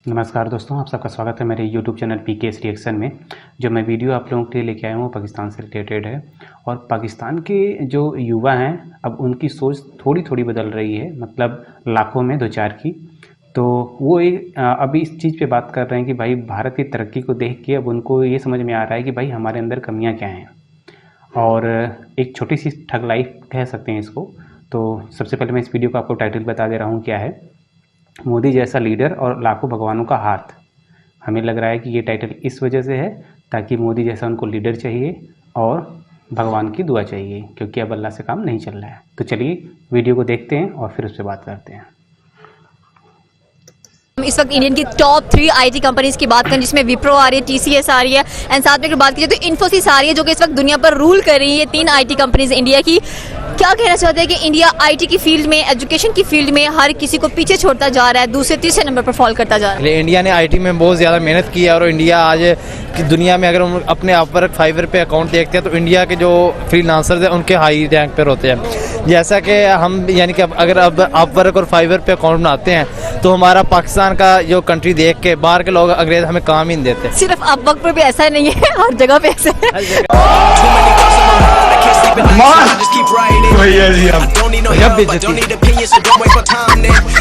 नमस्कार दोस्तों, आप सबका स्वागत है मेरे YouTube चैनल पीकेएस रिएक्शन में। जो मैं वीडियो आप लोगों के लिए लेके आया हूँ पाकिस्तान से रिलेटेड है। और पाकिस्तान के जो युवा हैं अब उनकी सोच थोड़ी थोड़ी बदल रही है, मतलब लाखों में दो चार की। तो वो अभी इस चीज़ पे बात कर रहे हैं कि भाई भारत की तरक्की को देख के अब उनको ये समझ में आ रहा है कि भाई हमारे अंदर कमियाँ क्या हैं। और एक छोटी सी ठगलाई कह सकते हैं इसको। तो सबसे पहले मैं इस वीडियो का आपको टाइटल बता दे रहा हूँ क्या है। मोदी जैसा लीडर और लाखों भगवानों का हाथ। हमें लग रहा है कि ये टाइटल इस वजह से है ताकि मोदी जैसा उनको लीडर चाहिए और भगवान की दुआ चाहिए, क्योंकि अब अल्लाह से काम नहीं चल रहा है। तो चलिए वीडियो को देखते हैं और फिर उस पर बात करते हैं। इस वक्त इंडियन की टॉप 3 आईटी कंपनीज की बात करें, जिसमें विप्रो आ रही है, टीसीएस आ रही है एंड साथ में अगर बात की जाए तो इन्फोसिस आ रही है, जो कि इस वक्त दुनिया पर रूल कर रही है। 3 आईटी कंपनीज इंडिया की। क्या कहना चाहते हैं कि इंडिया आईटी की फील्ड में, एजुकेशन की फील्ड में हर किसी को पीछे छोड़ता जा रहा है, दूसरे तीसरे नंबर पर फॉल करता जा रहा है। इंडिया ने आईटी में बहुत ज़्यादा मेहनत की है और इंडिया आज की दुनिया में अगर हम अपने अपवर्क फाइवर पे अकाउंट देखते हैं तो इंडिया के जो फ्रीलांसर्स हैं उनके हाई रैंक पर होते हैं। जैसा कि हम यानी कि अगर अब अपवर्क और फाइवर पे अकाउंट बनाते हैं तो हमारा पाकिस्तान का जो कंट्री देख के बाहर के लोग अंग्रेज हमें काम ही नहीं देते। सिर्फ अपवर्क पर भी ऐसा नहीं है, हर जगह पे ऐसा है।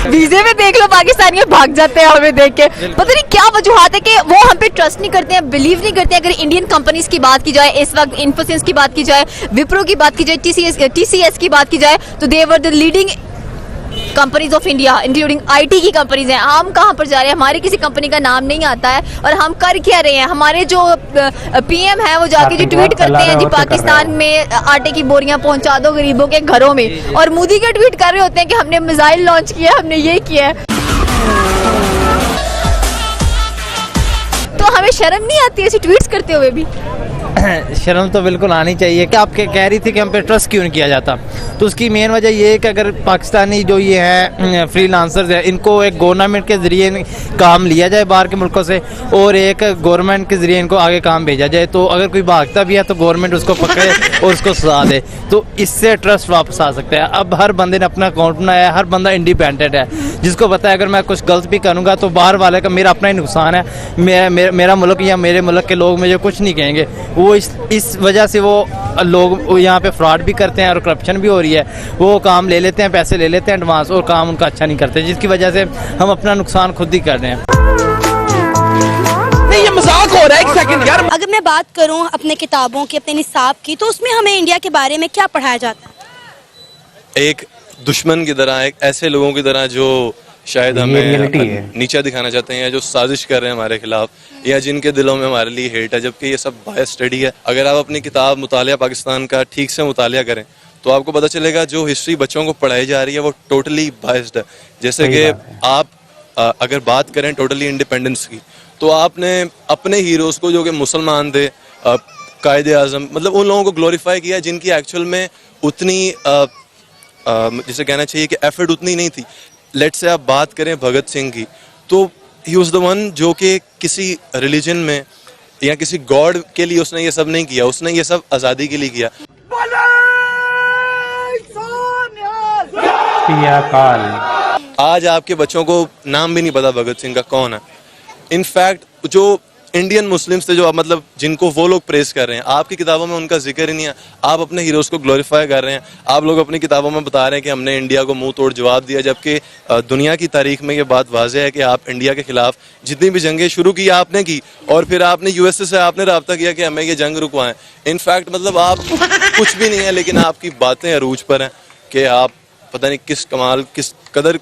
वीजे में देख लो पाकिस्तानी भाग जाते हैं हमें देख के। पता नहीं क्या वजूहत है कि वो हम पे ट्रस्ट नहीं करते हैं, बिलीव नहीं करते हैं। अगर इंडियन कंपनीज की बात की जाए, इस वक्त इन्फोसिस की बात की जाए, विप्रो की बात की जाए, टीसीएस की बात की जाए, तो they were the leading companies of India, including IT की कंपनीज हैं। हम कहां पर जा रहे हैं, हमारी किसी कंपनी का नाम नहीं आता है और हम कर क्या रहे हैं। हमारे जो पीएम है वो जाके जो ट्वीट करते हैं, जी पाकिस्तान में आटे की बोरियां पहुंचा दो गरीबों के घरों में, और मोदी के ट्वीट कर रहे होते हैं कि हमने मिसाइल लॉन्च किया, हमने ये किया है। तो हमें शर्म नहीं आती ऐसी ट्वीट्स करते हुए भी? शर्म तो बिल्कुल आनी चाहिए। कि आप कह रही थी कि हम पे ट्रस्ट क्यों नहीं किया जाता, तो उसकी मेन वजह ये है कि अगर पाकिस्तानी जो ये हैं फ्रीलांसर्स हैं, इनको एक गवर्नमेंट के ज़रिए काम लिया जाए बाहर के मुल्कों से और एक गवर्नमेंट के ज़रिए इनको आगे काम भेजा जाए, तो अगर कोई भागता भी है तो गवर्नमेंट उसको पकड़े और उसको सजा दे, तो इससे ट्रस्ट वापस आ सकता है। अब हर बंदे ने अपना अकाउंट बनाया है, हर बंदा इंडिपेंडेंट है, जिसको पता है अगर मैं कुछ गलत भी करूँगा तो बाहर वाले का मेरा अपना ही नुकसान है। मेरा मुल्क या मेरे मुल्क के लोग मुझे कुछ नहीं कहेंगे। वो इस वजह से वो लोग यहाँ पे फ्रॉड भी करते हैं और करप्शन भी हो रही है। वो काम ले लेते हैं, पैसे ले लेते हैं एडवांस, और काम उनका अच्छा नहीं करते, जिसकी वजह से हम अपना नुकसान खुद ही कर रहे हैं। नहीं, ये मजाक हो रहा है। एक सेकंड यार। अगर मैं बात करूं अपने किताबों की, अपने निसाब की, तो उसमें हमें इंडिया के बारे में क्या पढ़ाया जाता है? एक दुश्मन की तरह, एक ऐसे लोगों की तरह जो शायद हमें नीचा दिखाना चाहते हैं, या जो साजिश कर रहे हैं हमारे खिलाफ, या जिनके दिलों में हमारे लिए हेट है, जबकि ये सब बायस स्टडी है। अगर आप अपनी किताब मुतालिया पाकिस्तान का ठीक से मुतालिया करें तो आपको पता चलेगा जो हिस्ट्री बच्चों को पढ़ाई जा रही है वो टोटली बायस्ड है। जैसे कि आप अगर बात करें टोटली इंडिपेंडेंस की, तो आपने अपने हीरोज को जो कि मुसलमान थे, कायदे आजम, मतलब उन लोगों को ग्लोरीफाई किया जिनकी एक्चुअल में उतनी जिसे कहना चाहिए कि एफर्ट उतनी नहीं थी। लेट से आप बात करें भगत सिंह की, तो ही वाज द वन जो कि किसी रिलीजन में या किसी गॉड के लिए उसने ये सब नहीं किया, उसने ये सब आज़ादी के लिए किया। आज आपके बच्चों को नाम भी नहीं पता भगत सिंह का कौन है। इनफैक्ट जो इंडियन मुस्लिम्स थे, जो मतलब जिनको वो लोग प्रेस कर रहे हैं, आपकी किताबों में उनका जिक्र ही नहीं है। आप अपने हीरोज को ग्लोरीफाई कर रहे हैं। आप लोग अपनी किताबों में बता रहे हैं कि हमने इंडिया को मुंह तोड़ जवाब दिया, जबकि दुनिया की तारीख में ये बात वाज़ेह है कि आप इंडिया के खिलाफ जितनी भी जंगें शुरू की आपने की, और फिर आपने यूएसए से आपने रब्ता किया कि हमें ये जंग रुकवाएं। इनफैक्ट मतलब आप कुछ भी नहीं है, लेकिन आपकी बातें अरूज पर हैं कि आप पता नहीं किस कमाल, किस कदर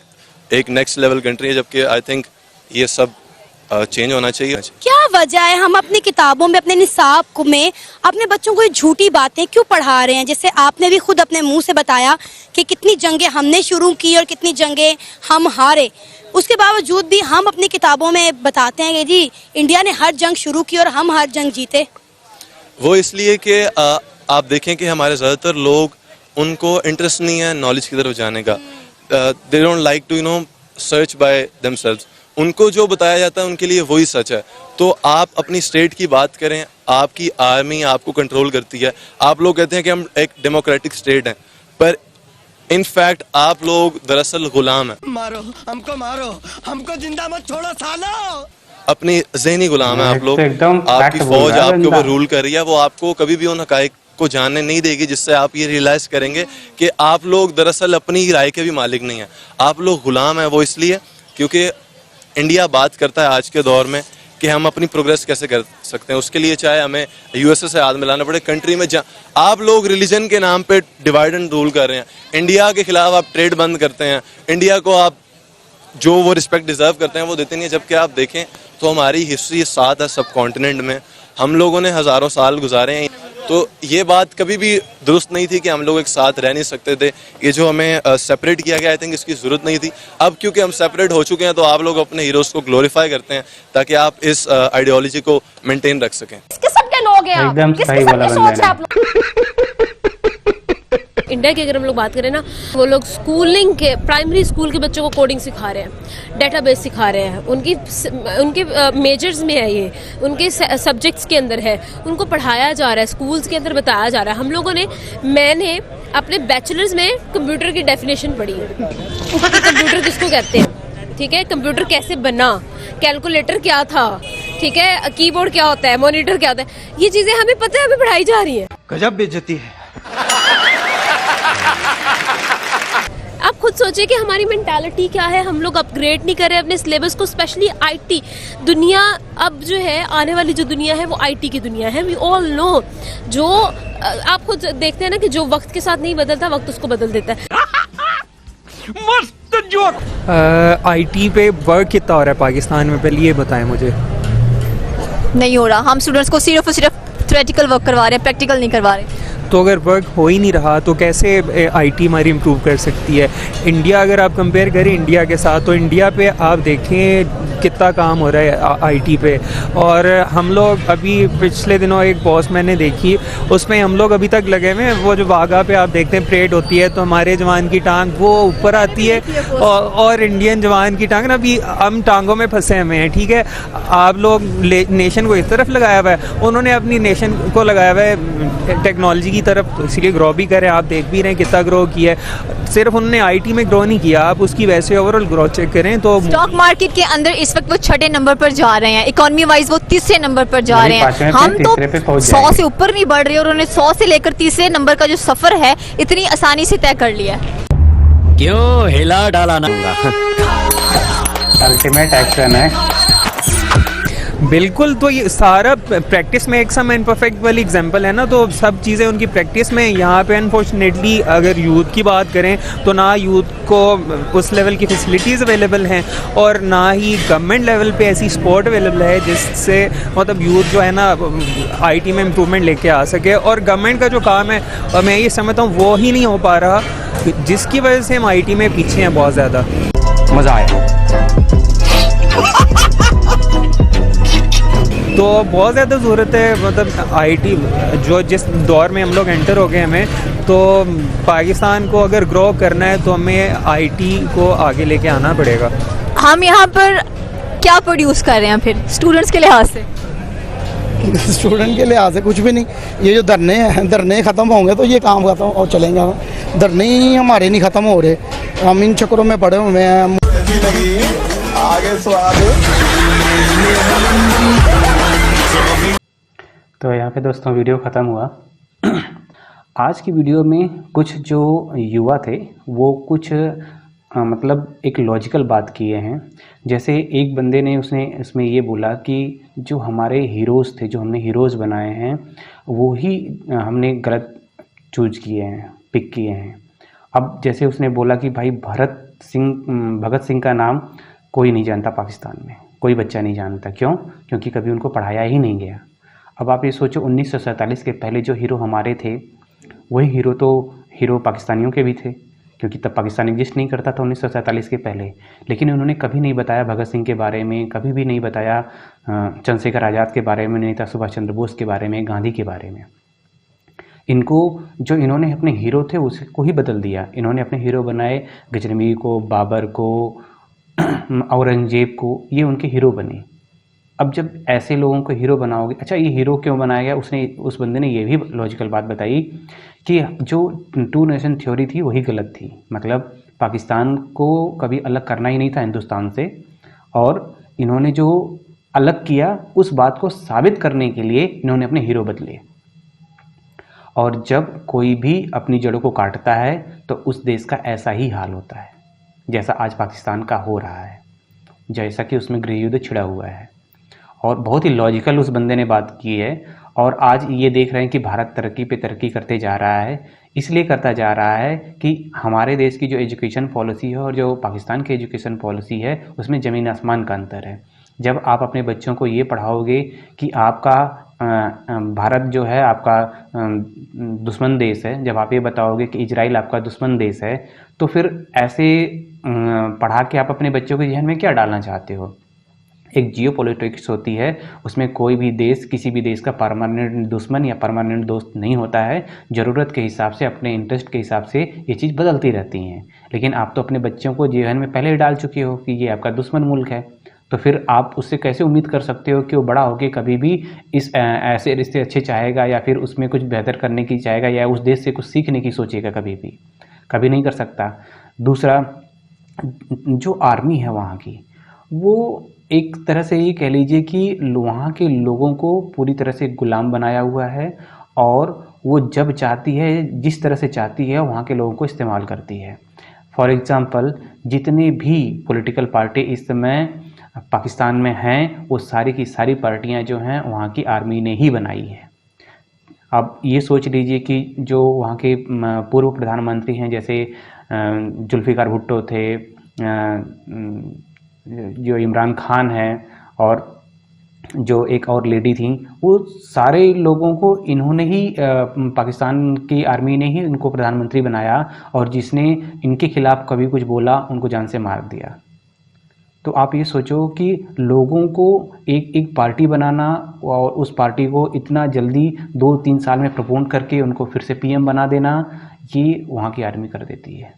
एक नेक्स्ट लेवल कंट्री है, जबकि आई थिंक ये सब चेंज होना चाहिए। क्या वजह है हम अपनी किताबों में, अपने निसाब में अपने बच्चों को ये झूठी बातें क्यों पढ़ा रहे हैं? जैसे आपने भी खुद अपने मुंह से बताया कि कितनी जंगें हमने शुरू की और कितनी जंगें हम हारे, उसके बावजूद भी हम अपनी किताबों में बताते हैं कि जी इंडिया ने हर जंग शुरू की और हम हर जंग जीते। वो इसलिए कि आप देखें कि हमारे ज़्यादातर लोग, उनको इंटरेस्ट नहीं है नॉलेज की तरफ जाने का। They don't like to search by themselves. उनको जो बताया जाता है उनके लिए वही सच है। तो आप अपनी स्टेट की बात करें, आपकी आर्मी आपको कंट्रोल करती है। आप लोग कहते हैं कि हम एक डेमोक्रेटिक स्टेट हैं, पर इनफैक्ट आप लोग दरअसल गुलाम हैं, मारो हमको जिंदा मत छोड़ो सालो। अपनी ज़हनी गुलाम है आप लोग। एकदम आपकी fact बोल फौज रहा है आपके बंदा। ऊपर रूल कर रही है, वो आपको कभी भी उन हकाइक को जानने नहीं देगी, जिससे आप ये रियलाइज करेंगे कि आप लोग दरअसल अपनी राय के भी मालिक नहीं हैं, आप लोग गुलाम हैं। वो इसलिए क्योंकि इंडिया बात करता है आज के दौर में कि हम अपनी प्रोग्रेस कैसे कर सकते हैं, उसके लिए चाहे हमें यूएसए से हाथ मिलाना पड़े, कंट्री में आप लोग रिलीजन के नाम पे डिवाइड एंड रूल कर रहे हैं। इंडिया के खिलाफ आप ट्रेड बंद करते हैं, इंडिया को आप जो वो रिस्पेक्ट डिजर्व करते हैं वो देते नहीं है। जबकि आप देखें तो हमारी हिस्ट्री साथ है सब कॉन्टिनेंट में, हम लोगों ने हज़ारों साल गुजारे हैं, तो ये बात कभी भी दुरुस्त नहीं थी कि हम लोग एक साथ रह नहीं सकते थे। ये जो हमें सेपरेट किया गया, आई थिंक इसकी ज़रूरत नहीं थी। अब क्योंकि हम सेपरेट हो चुके हैं तो आप लोग अपने हीरोज़ को ग्लोरीफाई करते हैं ताकि आप इस आइडियोलॉजी को मेंटेन रख सकें। किस के लोग हैं आप? एकदम किस सही किस्म बोला की बंदे सोच ने। है आप लोग? इंडिया की अगर हम लोग बात करें ना, वो लोग स्कूलिंग के प्राइमरी स्कूल के बच्चों को कोडिंग सिखा रहे हैं, डेटाबेस सिखा रहे हैं, उनके मेजर्स में है, ये उनके सब्जेक्ट्स के अंदर है, उनको पढ़ाया जा रहा है, स्कूल्स के अंदर बताया जा रहा है। हम लोगों ने मैंने अपने बैचलर्स में कंप्यूटर की डेफिनेशन पढ़ी है कि कंप्यूटर किसको कहते हैं, ठीक है, कंप्यूटर कैसे बना, कैलकुलेटर क्या था, ठीक है, कीबोर्ड क्या होता है, मॉनिटर क्या होता है, ये चीजें हमें पता है, हमें पढ़ाई जा रही है। गजब बेइज्जती है। आप खुद सोचिए कि हमारी मेंटालिटी क्या है, हम लोग अपग्रेड नहीं कर रहे अपने सिलेबस को, स्पेशली आईटी दुनिया। अब जो है आने वाली जो दुनिया है वो आईटी की दुनिया है, वी ऑल नो। जो आप खुद देखते हैं ना कि जो वक्त के साथ नहीं बदलता, वक्त उसको बदल देता है। मस्त जोक। आईटी पे वर्क कितना हो रहा है पाकिस्तान में, पहले ये बताएं मुझे। नहीं हो रहा, हम स्टूडेंट्स को सिर्फ और सिर्फ थ्योरेटिकल वर्क करवा रहे हैं, प्रैक्टिकल नहीं करवा रहे। तो अगर वर्क हो ही नहीं रहा तो कैसे आईटी हमारी इम्प्रूव कर सकती है? इंडिया अगर आप कंपेयर करें इंडिया के साथ, तो इंडिया पे आप देखें कितना काम हो रहा है आईटी पे। और हम लोग अभी पिछले दिनों एक पोस्ट मैंने देखी, उसमें हम लोग अभी तक लगे हुए हैं, वो जो वाघा पे आप देखते हैं परेड होती है तो हमारे जवान की टांग वो ऊपर आती है और इंडियन जवान की टांग ना अभी हम टांगों में फंसे हुए हैं, ठीक है। आप लोग नेशन को इस तरफ लगाया हुआ है, उन्होंने अपनी नेशन को लगाया हुआ है टेक्नोलॉजी की तरफ, इसलिए ग्रो भी करें। आप देख भी रहे हैं कितना ग्रो किया है, सिर्फ उन्होंने आईटी में ग्रो नहीं किया, आप उसकी वैसे ओवरऑल ग्रोथ चेक करें तो स्टॉक मार्केट के अंदर इस वक्त वो 6ठे नंबर पर जा रहे हैं, इकोनॉमी वाइज वो 30रे नंबर पर जा रहे हैं। हम तो 100 से ऊपर नहीं बढ़ रहे और उन्होंने 100 से लेकर 30रे नंबर का जो सफर है इतनी आसानी से तय कर लिया है। क्यों हिला डाला ना? अल्टीमेट एक्शन है। बिल्कुल। तो ये सारा प्रैक्टिस में एक सम इम्परफेक्ट वाली एग्जांपल है ना, तो सब चीज़ें उनकी प्रैक्टिस में। यहाँ पे अनफॉर्चुनेटली अगर यूथ की बात करें तो ना यूथ को उस लेवल की फैसिलिटीज़ अवेलेबल हैं और ना ही गवर्नमेंट लेवल पे ऐसी सपोर्ट अवेलेबल है जिससे मतलब यूथ जो है ना आईटी में इम्प्रूवमेंट लेके आ सके। और गवर्नमेंट का जो काम है और मैं ये समझता हूँ वो ही नहीं हो पा रहा, जिसकी वजह से हम आईटी में पीछे हैं बहुत ज़्यादा। मज़ा आया। तो बहुत ज़्यादा ज़रूरत है, मतलब आईटी जो जिस दौर में हम लोग एंटर हो गए हमें, तो पाकिस्तान को अगर ग्रो करना है तो हमें आईटी को आगे लेके आना पड़ेगा। हम यहाँ पर क्या प्रोड्यूस कर रहे हैं फिर स्टूडेंट्स के लिहाज से? स्टूडेंट के लिहाज से कुछ भी नहीं। ये जो धरने ख़त्म होंगे तो ये काम खत्म और चलेंगे। धरने ही हमारे नहीं ख़त्म हो रहे, हम इन चक्करों में पड़े हुए हैं। आगे स्वाद। तो यहाँ पे दोस्तों वीडियो ख़त्म हुआ। आज की वीडियो में कुछ जो युवा थे वो कुछ मतलब एक लॉजिकल बात किए हैं। जैसे एक बंदे ने उसने इसमें ये बोला कि जो हमारे हीरोज़ थे, जो हमने हीरोज़ बनाए हैं, वो ही हमने गलत चूज किए हैं, पिक किए हैं। अब जैसे उसने बोला कि भाई भगत सिंह का नाम कोई नहीं जानता पाकिस्तान में, कोई बच्चा नहीं जानता। क्यों? क्योंकि कभी उनको पढ़ाया ही नहीं गया। अब आप ये सोचो 1947 के पहले जो हीरो हमारे थे वही हीरो पाकिस्तानियों के भी थे, क्योंकि तब पाकिस्तान एग्जिस्ट नहीं करता था 1947 के पहले। लेकिन उन्होंने कभी नहीं बताया भगत सिंह के बारे में, कभी भी नहीं बताया चंद्रशेखर आज़ाद के बारे में, नहीं था सुभाष चंद्र बोस के बारे में, गांधी के बारे में। इनको जो इन्होंने अपने हीरो थे उसको ही बदल दिया। इन्होंने अपने हीरो बनाए गजनवी को, बाबर को, औरंगजेब को, ये उनके हीरो बने। अब जब ऐसे लोगों को हीरो बनाओगे, अच्छा ये हीरो क्यों बनाया गया, उस बंदे ने ये भी लॉजिकल बात बताई कि जो 2 नेशन थ्योरी थी वही गलत थी। मतलब पाकिस्तान को कभी अलग करना ही नहीं था हिंदुस्तान से, और इन्होंने जो अलग किया उस बात को साबित करने के लिए इन्होंने अपने हीरो बदले। और जब कोई भी अपनी जड़ों को काटता है तो उस देश का ऐसा ही हाल होता है जैसा आज पाकिस्तान का हो रहा है, जैसा कि उसमें गृह युद्ध छिड़ा हुआ है। और बहुत ही लॉजिकल उस बंदे ने बात की है। और आज ये देख रहे हैं कि भारत तरक्की पे तरक्की करते जा रहा है, इसलिए करता जा रहा है कि हमारे देश की जो एजुकेशन पॉलिसी है और जो पाकिस्तान की एजुकेशन पॉलिसी है उसमें ज़मीन आसमान का अंतर है। जब आप अपने बच्चों को ये पढ़ाओगे कि आपका भारत जो है आपका दुश्मन देश है, जब आप ये बताओगे कि इजराइल आपका दुश्मन देश है, तो फिर ऐसे पढ़ा के आप अपने बच्चों के जहन में क्या डालना चाहते हो। एक जियो पॉलिटिक्स होती है, उसमें कोई भी देश किसी भी देश का परमानेंट दुश्मन या परमानेंट दोस्त नहीं होता है। ज़रूरत के हिसाब से, अपने इंटरेस्ट के हिसाब से ये चीज़ बदलती रहती हैं। लेकिन आप तो अपने बच्चों को जहन में पहले ही डाल चुके हो कि ये आपका दुश्मन मुल्क है, तो फिर आप उससे कैसे उम्मीद कर सकते हो कि वो बड़ा होकर कभी भी इस ऐसे रिश्ते अच्छे चाहेगा या फिर उसमें कुछ बेहतर करने की चाहेगा या उस देश से कुछ सीखने की सोचेगा। कभी नहीं कर सकता। दूसरा, जो आर्मी है वहाँ की, वो एक तरह से ये कह लीजिए कि वहाँ के लोगों को पूरी तरह से गुलाम बनाया हुआ है, और वो जब चाहती है, जिस तरह से चाहती है, वहाँ के लोगों को इस्तेमाल करती है। फॉर एग्ज़ाम्पल, जितने भी पॉलिटिकल पार्टी इस समय पाकिस्तान में हैं, वो सारी की सारी पार्टियां जो हैं वहाँ की आर्मी ने ही बनाई है। अब ये सोच लीजिए कि जो वहाँ के पूर्व प्रधानमंत्री हैं, जैसे जुल्फ़िकार भुट्टो थे, जो इमरान खान हैं, और जो एक और लेडी थी, वो सारे लोगों को इन्होंने ही पाकिस्तान की आर्मी ने ही उनको प्रधानमंत्री बनाया, और जिसने इनके खिलाफ कभी कुछ बोला उनको जान से मार दिया। तो आप ये सोचो कि लोगों को एक पार्टी बनाना और उस पार्टी को इतना जल्दी 2-3 साल में प्रपोन करके उनको फिर से पीएम बना देना, ये वहाँ की आर्मी कर देती है।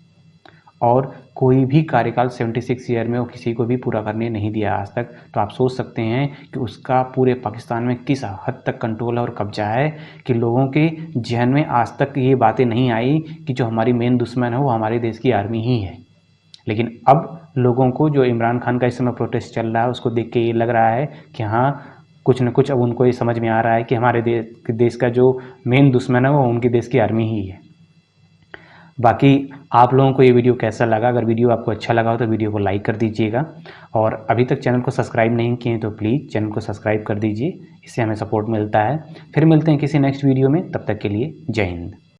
और कोई भी कार्यकाल 76 ईयर में वो किसी को भी पूरा करने नहीं दिया आज तक। तो आप सोच सकते हैं कि उसका पूरे पाकिस्तान में किस हद तक कंट्रोल और कब्जा है कि लोगों के जहन में आज तक ये बातें नहीं आई कि जो हमारी मेन दुश्मन है वो हमारे देश की आर्मी ही है। लेकिन अब लोगों को, जो इमरान खान का इस समय प्रोटेस्ट चल रहा है, उसको देख के ये लग रहा है कि हाँ, कुछ न कुछ अब उनको ये समझ में आ रहा है कि हमारे देश का जो मेन दुश्मन है वो उनके देश की आर्मी ही है। बाकी आप लोगों को ये वीडियो कैसा लगा? अगर वीडियो आपको अच्छा लगा हो तो वीडियो को लाइक कर दीजिएगा, और अभी तक चैनल को सब्सक्राइब नहीं किए हैं तो प्लीज़ चैनल को सब्सक्राइब कर दीजिए, इससे हमें सपोर्ट मिलता है। फिर मिलते हैं किसी नेक्स्ट वीडियो में, तब तक के लिए जय हिंद।